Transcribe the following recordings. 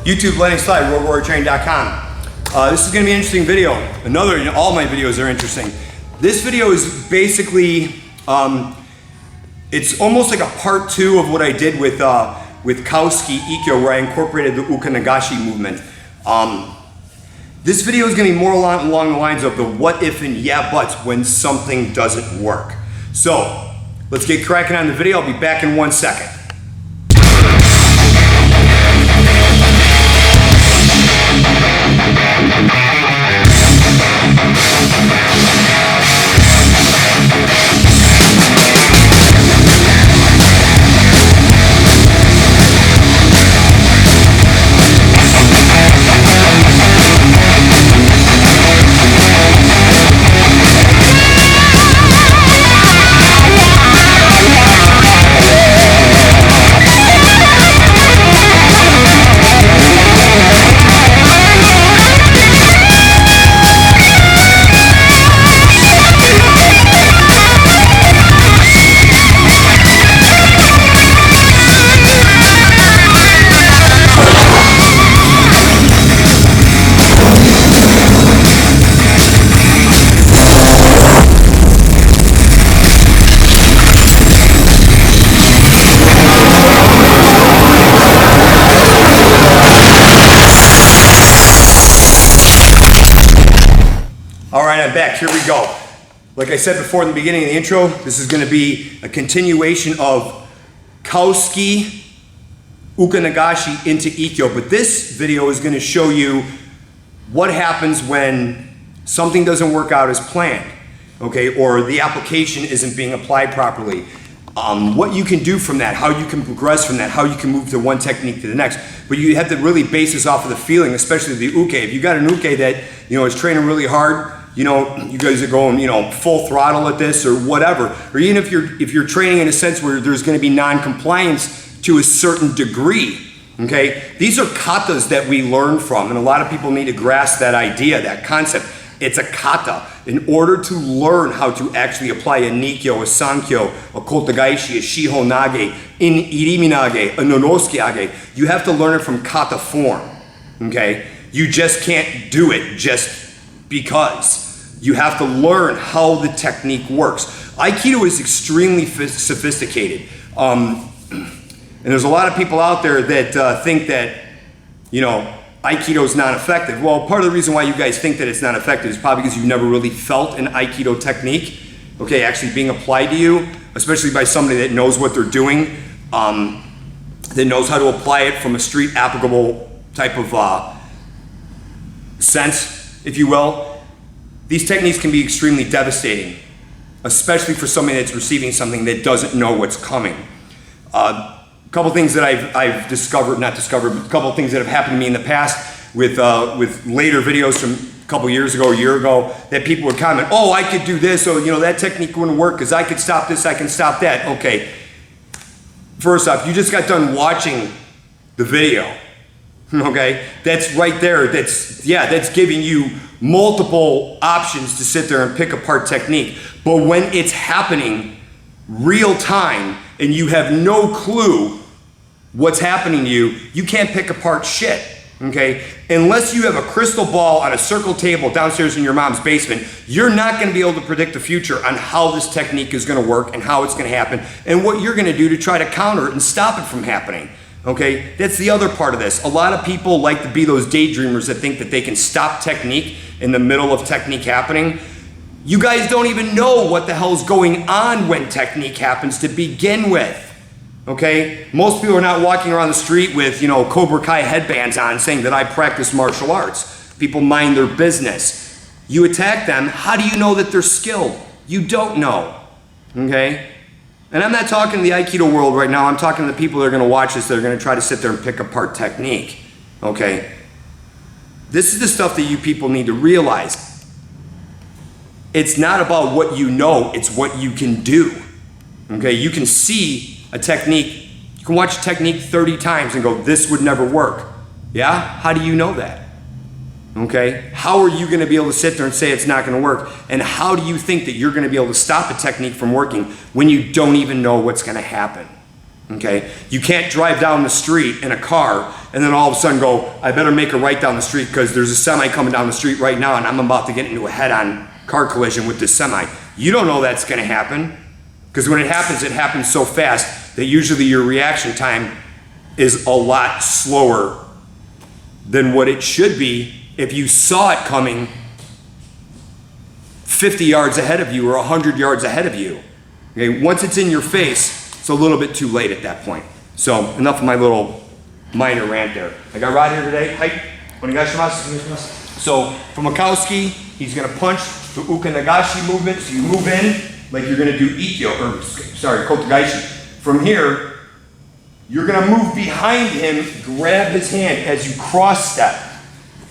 YouTube, Lenny Slide, roguewarriortraining.com. This is going to be an interesting video. All my videos are interesting. This video is basically, it's almost like a part 2 of what I did with tsuki Ikkyo, where I incorporated the ukanagashi movement. This video is going to be more along the lines of the what if and yeah buts when something doesn't work. So let's get cracking on the video. I'll be back in 1 second. Alright, I'm back. Here we go. Like I said before in the beginning of the intro, this is going to be a continuation of tsuki, ukanagashi into Ikkyo. But this video is going to show you what happens when something doesn't work out as planned, okay, or the application isn't being applied properly. What you can do from that, how you can progress from that, how you can move to one technique to the next. But you have to really base this off of the feeling, especially the uke. If you got an uke that, is training really hard, you guys are going, full throttle at this or whatever. Or even if you're training in a sense where there's going to be non-compliance to a certain degree, okay? These are katas that we learn from, and a lot of people need to grasp that idea, that concept. It's a kata. In order to learn how to actually apply a nikyo, a sankyo, a kotagaishi, a shiho nage, an irimi nage, a nonosuke age, you have to learn it from kata form, okay? You just can't do it just because. You have to learn how the technique works. Aikido is extremely sophisticated. And there's a lot of people out there that think that, Aikido is not effective. Well, part of the reason why you guys think that it's not effective is probably because you've never really felt an Aikido technique, okay, actually being applied to you, especially by somebody that knows what they're doing, that knows how to apply it from a street applicable type of sense, if you will. These techniques can be extremely devastating, especially for somebody that's receiving something that doesn't know what's coming. A couple things that I've discovered, not discovered, but a couple things that have happened to me in the past with later videos from a couple years ago, a year ago, that people would comment, oh, I could do this, or that technique wouldn't work because I could stop this, I can stop that. Okay, first off, you just got done watching the video, okay? That's right there, that's giving you multiple options to sit there and pick apart technique. But when it's happening real time and you have no clue what's happening to you, you can't pick apart shit, okay? Unless you have a crystal ball on a circle table downstairs in your mom's basement, you're not going to be able to predict the future on how this technique is going to work and how it's going to happen and what you're going to do to try to counter it and stop it from happening. Okay, that's the other part of this. A lot of people like to be those daydreamers that think that they can stop technique in the middle of technique happening. You guys don't even know what the hell's going on when technique happens to begin with. Okay, most people are not walking around the street with, Cobra Kai headbands on saying that I practice martial arts. People mind their business. You attack them, how do you know that they're skilled? You don't know, okay? And I'm not talking to the Aikido world right now, I'm talking to the people that are going to watch this that are going to try to sit there and pick apart technique, okay? This is the stuff that you people need to realize. It's not about what you know, it's what you can do, okay? You can see a technique, you can watch a technique 30 times and go, this would never work, yeah? How do you know that? Okay, how are you going to be able to sit there and say it's not going to work? And how do you think that you're going to be able to stop a technique from working when you don't even know what's going to happen? Okay? You can't drive down the street in a car and then all of a sudden go, I better make a right down the street because there's a semi coming down the street right now and I'm about to get into a head-on car collision with this semi. You don't know that's gonna happen, because when it happens so fast that usually your reaction time is a lot slower than what it should be if you saw it coming 50 yards ahead of you or 100 yards ahead of you. Okay? Once it's in your face, it's a little bit too late at that point. So enough of my little minor rant there. I got Rod here today. Hi. Onegaishimasu. So for Mikowski, he's gonna punch the uka nagashi movement. So you move in like you're gonna do Ikkyo, or sorry, kotogaishi. From here, you're gonna move behind him, grab his hand as you cross step.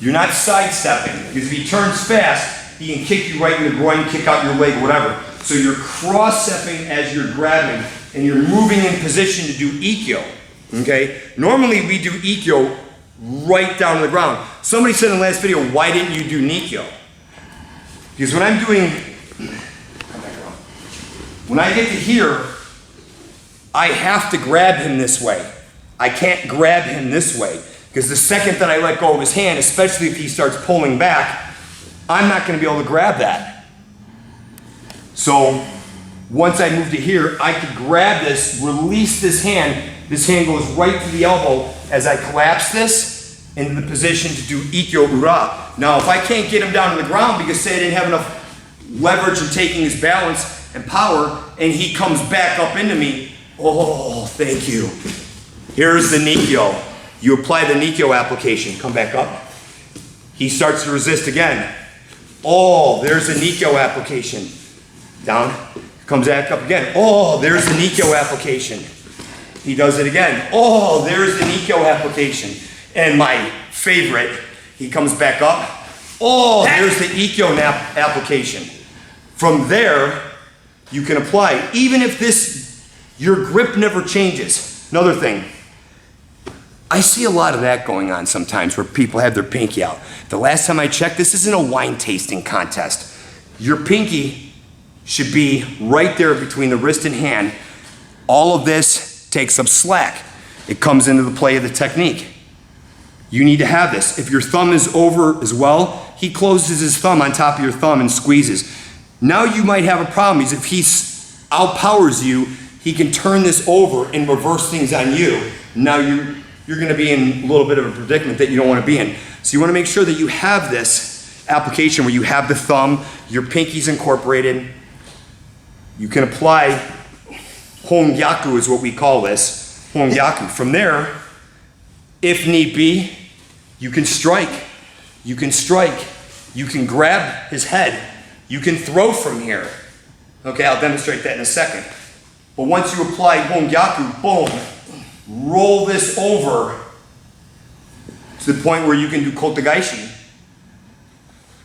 You're not sidestepping, because if he turns fast, he can kick you right in the groin, kick out your leg, whatever. So you're cross-stepping as you're grabbing, and you're moving in position to do Ikkyo, okay? Normally we do Ikkyo right down to the ground. Somebody said in the last video, why didn't you do Ikkyo? Because when I'm doing, when I get to here, I have to grab him this way. I can't grab him this way, because the second that I let go of his hand, especially if he starts pulling back, I'm not going to be able to grab that. So once I move to here, I could grab this, release this hand. This hand goes right to the elbow as I collapse this into the position to do Ikkyo Ura. Now, if I can't get him down to the ground because say I didn't have enough leverage in taking his balance and power, and he comes back up into me, oh, thank you. Here's the Ikkyo. You apply the Ikkyo application. Come back up. He starts to resist again. Oh, there's an Ikkyo application. Down. Comes back up again. Oh, there's an Ikkyo application. He does it again. Oh, there's an Ikkyo application. And my favorite, he comes back up. Oh, there's the Ikkyo application. From there, you can apply. Even if your grip never changes. Another thing. I see a lot of that going on sometimes where people have their pinky out. The last time I checked, this isn't a wine tasting contest. Your pinky should be right there between the wrist and hand. All of this takes up slack. It comes into the play of the technique. You need to have this. If your thumb is over as well, he closes his thumb on top of your thumb and squeezes. Now you might have a problem because if he outpowers you, he can turn this over and reverse things on you. Now you're going to be in a little bit of a predicament that you don't want to be in. So you want to make sure that you have this application where you have the thumb, your pinky's incorporated. You can apply Hongyaku is what we call this, Hongyaku. From there, if need be, you can strike. You can strike. You can grab his head. You can throw from here. Okay, I'll demonstrate that in a second. But once you apply Hongyaku, boom, roll this over to the point where you can do kotogaishi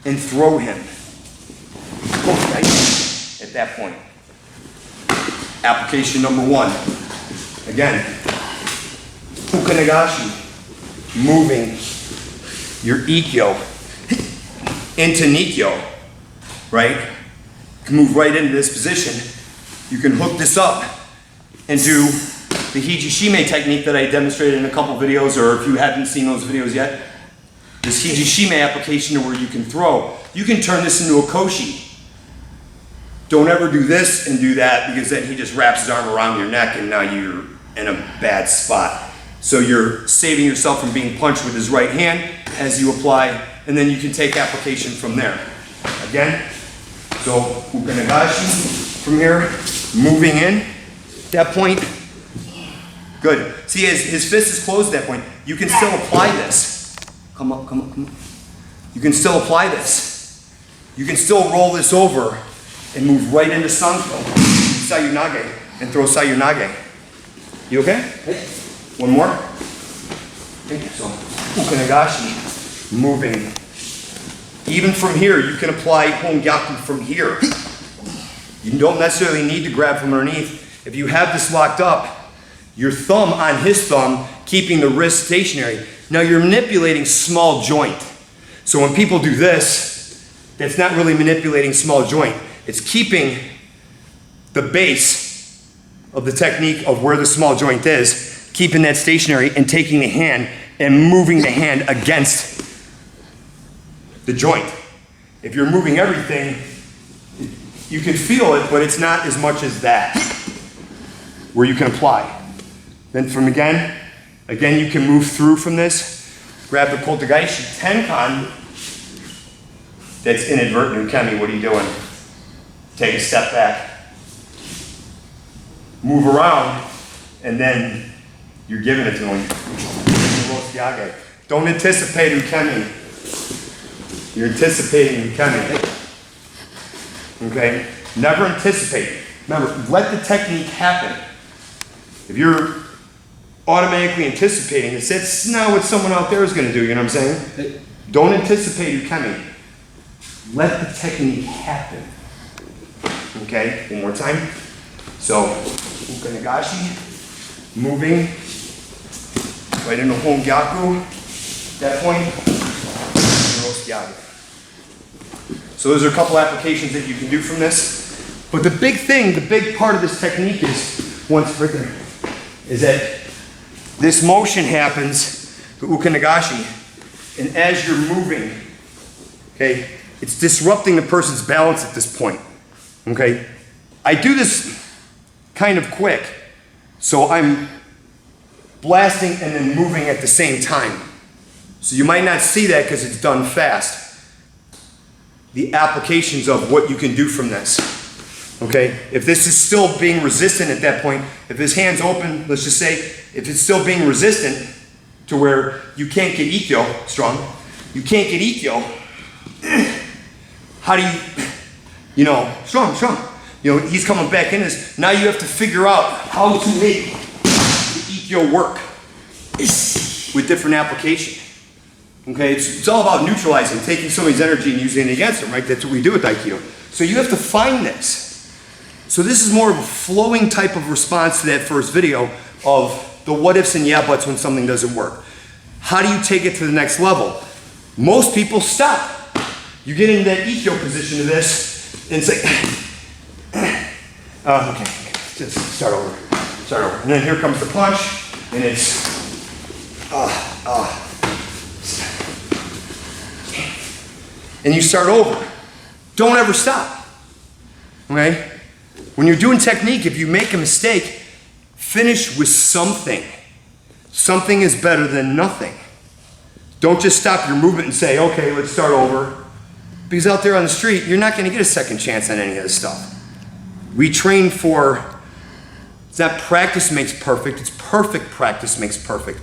and throw him. Kotogaishi at that point. Application number one. Again, uka nagashi, moving your Ikkyo into Ikkyo, right? You can move right into this position. You can hook this up and do the Hijishime technique that I demonstrated in a couple videos, or if you haven't seen those videos yet, this Hijishime application where you can throw. You can turn this into a koshi. Don't ever do this and do that, because then he just wraps his arm around your neck and now you're in a bad spot. So you're saving yourself from being punched with his right hand as you apply, and then you can take application from there. Again, so uka nagashi from here, moving in. At that point, good. See, his fist is closed at that point. You can still apply this. Come up, come up, come up. You can still apply this. You can still roll this over and move right into Sanko, Sayunage, and throw Sayunage. You okay? One more. Okay, so uka nagashi, moving. Even from here, you can apply Hongyaku from here. You don't necessarily need to grab from underneath. If you have this locked up, your thumb on his thumb, keeping the wrist stationary. Now you're manipulating small joint. So when people do this, that's not really manipulating small joint. It's keeping the base of the technique of where the small joint is, keeping that stationary and taking the hand and moving the hand against the joint. If you're moving everything, you can feel it, but it's not as much as that, where you can apply. Then from again, you can move through from this, grab the Poltergeist Tenkan, that's inadvertent. Kemi, what are you doing? Take a step back. Move around, and then you're giving it to him. Don't anticipate Ukemi. You're anticipating Ukemi. Okay? Never anticipate. Remember, let the technique happen. If you're automatically anticipating this, that's not what someone out there is going to do, you know what I'm saying? Don't anticipate Ukemi. Let the technique happen. Okay? One more time. So, Uka Nagashi, moving right into Hongyaku, that point, and Roskyage. So those are a couple applications that you can do from this. But the big thing, the big part of this technique is, once right there, is that this motion happens, the Uka Nagashi, and as you're moving, okay, it's disrupting the person's balance at this point, okay? I do this kind of quick, so I'm blasting and then moving at the same time. So you might not see that because it's done fast. The applications of what you can do from this, okay? If this is still being resistant at that point, if his hand's open, let's just say, if it's still being resistant to where you can't get Ikkyo strong, you can't get Ikkyo, how do you know, strong. You know, he's coming back in this. Now you have to figure out how to make the Ikkyo work with different application. Okay, it's all about neutralizing, taking somebody's energy and using it against them, right? That's what we do with Aikido. So you have to find this. So this is more of a flowing type of response to that first video of the what ifs and yeah buts when something doesn't work. How do you take it to the next level? Most people stop. You get into that Ikkyo position of this, and it's like, okay, just start over. And then here comes the punch, and it's, and you start over. Don't ever stop, okay? When you're doing technique, if you make a mistake, finish with something. Something is better than nothing. Don't just stop your movement and say, okay, let's start over. Because out there on the street, you're not going to get a second chance on any of this stuff. We train for, it's not practice makes perfect, it's perfect practice makes perfect.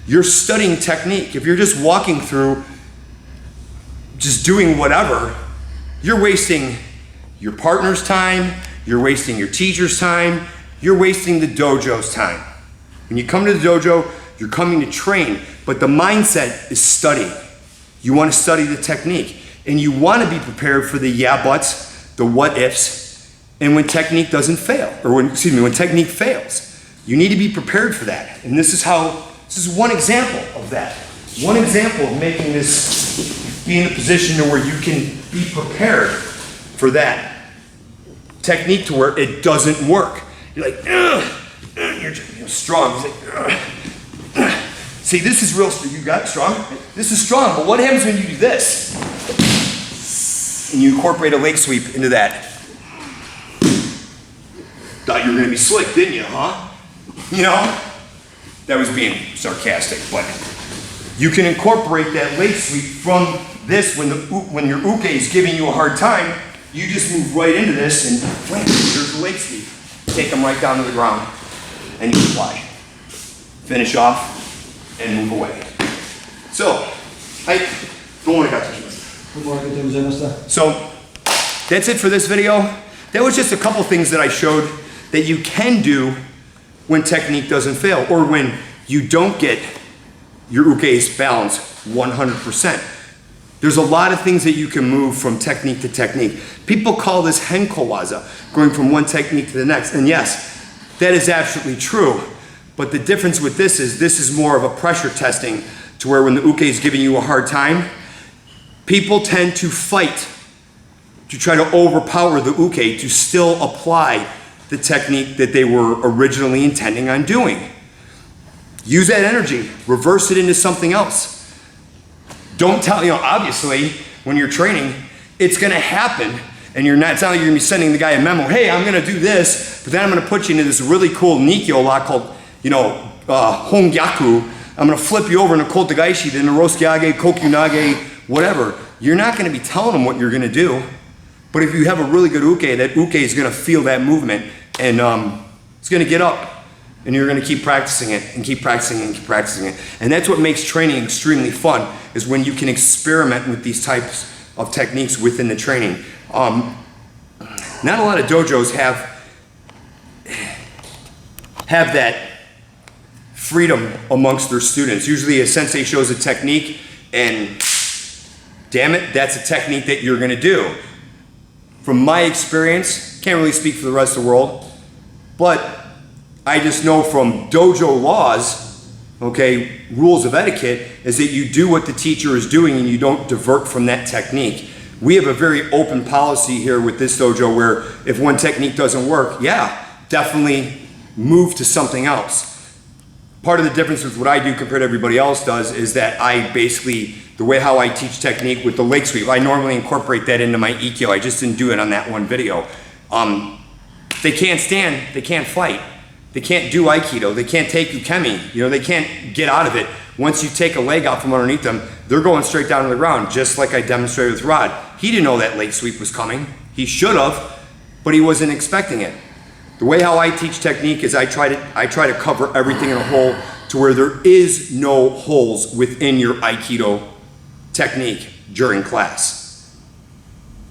You're studying technique. If you're just walking through, just doing whatever, you're wasting your partner's time, you're wasting your teacher's time, you're wasting the dojo's time. When you come to the dojo, you're coming to train, but the mindset is study. You want to study the technique, and you want to be prepared for the yeah buts, the what ifs, and when technique doesn't fail, or when technique fails. You need to be prepared for that. And this is one example of that. One example of making this, be in a position to where you can be prepared for that technique to where it doesn't work. You're like, you're strong. He's like, see, this is real, you got it strong? This is strong, but what happens when you do this? And you incorporate a leg sweep into that. Thought you were gonna be slick, didn't you, huh? You know? That was being sarcastic, but you can incorporate that leg sweep from this when your uke is giving you a hard time. You just move right into this and wham, there's the leg sweep. Take them right down to the ground and you apply. Finish off and move away. So, so that's it for this video. That was just a couple things that I showed that you can do when technique doesn't fail, or when you don't get your uke's balance 100%. There's a lot of things that you can move from technique to technique. People call this henkowaza, going from one technique to the next. And yes, that is absolutely true. But the difference with this is more of a pressure testing, to where when the uke is giving you a hard time, people tend to fight to try to overpower the uke to still apply the technique that they were originally intending on doing. Use that energy, reverse it into something else. Don't tell, obviously, when you're training, it's gonna happen, and you're not telling, you're gonna be sending the guy a memo, hey, I'm gonna do this, but then I'm gonna put you into this really cool Ikkyo lock called, Hongyaku. I'm gonna flip you over in a Kotagaishi, then a Rosukyage, Kokyunage, whatever. You're not gonna be telling them what you're gonna do, but if you have a really good uke, that uke is gonna feel that movement, and it's gonna get up. And you're gonna keep practicing it and keep practicing it and keep practicing it. And that's what makes training extremely fun, is when you can experiment with these types of techniques within the training. Not a lot of dojos have that freedom amongst their students. Usually a sensei shows a technique and damn it, that's a technique that you're gonna do. From my experience, can't really speak for the rest of the world, but I just know from dojo laws, okay, rules of etiquette, is that you do what the teacher is doing and you don't divert from that technique. We have a very open policy here with this dojo where if one technique doesn't work, yeah, definitely move to something else. Part of the difference with what I do compared to everybody else does is that I basically, the way how I teach technique with the leg sweep, I normally incorporate that into my Ikkyo. I just didn't do it on that one video. They can't stand, they can't fight. They can't do Aikido, they can't take Ukemi, they can't get out of it. Once you take a leg out from underneath them, they're going straight down to the ground, just like I demonstrated with Rod. He didn't know that leg sweep was coming. He should have, but he wasn't expecting it. The way how I teach technique is I try to cover everything in a whole to where there is no holes within your Aikido technique during class.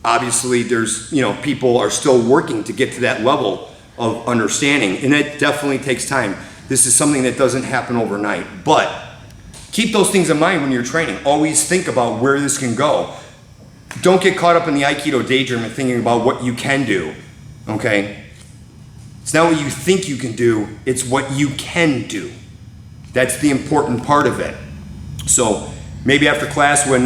Obviously, there's, people are still working to get to that level of understanding, and it definitely takes time. This is something that doesn't happen overnight, but keep those things in mind when you're training. Always think about where this can go. Don't get caught up in the Aikido daydream and thinking about what you can do, okay? It's not what you think you can do, it's what you can do. That's the important part of it. So maybe after class when,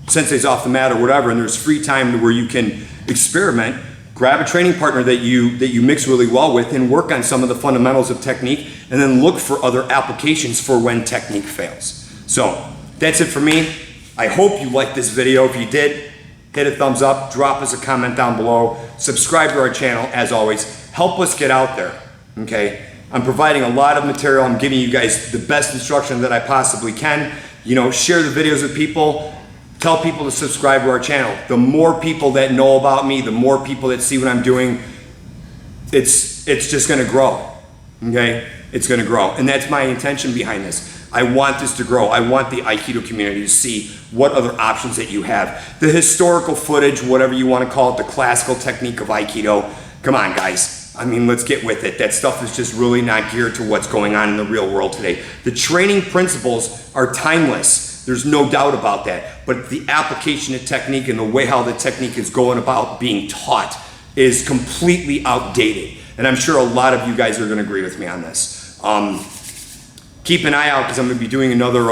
sensei's off the mat or whatever, and there's free time to where you can experiment, grab a training partner that you mix really well with and work on some of the fundamentals of technique, and then look for other applications for when technique fails. So that's it for me. I hope you liked this video. If you did, hit a thumbs up, drop us a comment down below, subscribe to our channel as always. Help us get out there, okay? I'm providing a lot of material. I'm giving you guys the best instruction that I possibly can. Share the videos with people. Tell people to subscribe to our channel. The more people that know about me, the more people that see what I'm doing, it's just gonna grow, okay? It's gonna grow, and that's my intention behind this. I want this to grow. I want the Aikido community to see what other options that you have. The historical footage, whatever you wanna call it, the classical technique of Aikido, come on guys. I mean, let's get with it. That stuff is just really not geared to what's going on in the real world today. The training principles are timeless. There's no doubt about that, but the application of technique and the way how the technique is going about being taught is completely outdated. And I'm sure a lot of you guys are gonna agree with me on this. Keep an eye out because I'm gonna be doing another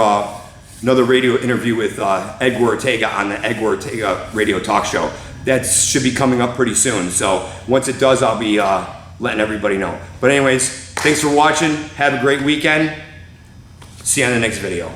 radio interview with Edgar Ortega on the Edgar Ortega radio talk show. That should be coming up pretty soon. So once it does, I'll be letting everybody know. But anyways, thanks for watching. Have a great weekend. See you on the next video.